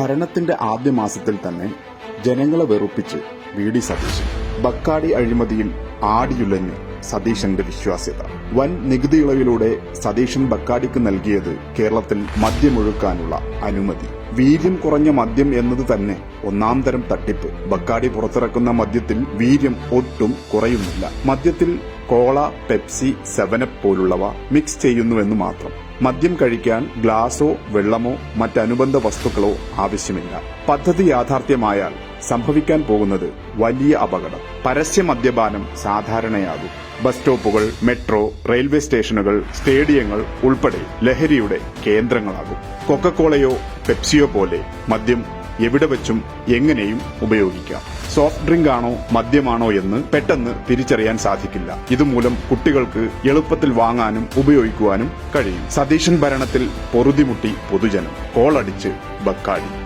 ഭരണത്തിന്റെ ആദ്യ മാസത്തിൽ തന്നെ ജനങ്ങളെ വെറുപ്പിച്ച് വി.ഡി. സതീശൻ. ബക്കാടി അഴിമതിയിൽ ആടിയുലഞ്ഞ് സതീശന്റെ വിശ്വാസ്യത. വൻ നികുതി ഇളവിലൂടെ സതീശൻ ബക്കാടിക്ക് നൽകിയത് കേരളത്തിൽ മദ്യമൊഴുക്കാനുള്ള അനുമതി. വീര്യം കുറഞ്ഞ മദ്യം എന്നത് തന്നെ ഒന്നാം തരം തട്ടിപ്പ്. ബക്കാടി പുറത്തിറക്കുന്ന മദ്യത്തിൽ വീര്യം ഒട്ടും കുറയുന്നില്ല. മദ്യത്തിൽ കോള, പെപ്സി, 7അപ്പ് പോലുള്ളവ മിക്സ് ചെയ്യുന്നുവെന്ന് മാത്രം. മദ്യം കഴിക്കാൻ ഗ്ലാസോ വെള്ളമോ മറ്റനുബന്ധ വസ്തുക്കളോ ആവശ്യമില്ല. പദ്ധതി യാഥാർത്ഥ്യമായാൽ സംഭവിക്കാൻ പോകുന്നത് വലിയ അപകടം. പരസ്യ മദ്യപാനം സാധാരണയാകും. ബസ് സ്റ്റോപ്പുകൾ, മെട്രോ, റെയിൽവേ സ്റ്റേഷനുകൾ, സ്റ്റേഡിയങ്ങൾ ഉൾപ്പെടെ ലഹരിയുടെ കേന്ദ്രങ്ങളാകും. കൊക്കക്കോളയോ പെപ്സിയോ പോലെ മദ്യം എവിടെ വെച്ചും എങ്ങനെയും ഉപയോഗിക്കാം. സോഫ്റ്റ് ഡ്രിങ്ക് ആണോ മദ്യമാണോ എന്ന് പെട്ടെന്ന് തിരിച്ചറിയാൻ സാധിക്കില്ല. ഇതുമൂലം കുട്ടികൾക്ക് എളുപ്പത്തിൽ വാങ്ങാനും ഉപയോഗിക്കുവാനും കഴിയും. സതീശൻ ഭരണത്തിൽ പൊറുതിമുട്ടി പൊതുജനം. കോളടിച്ച് ബക്കാടി.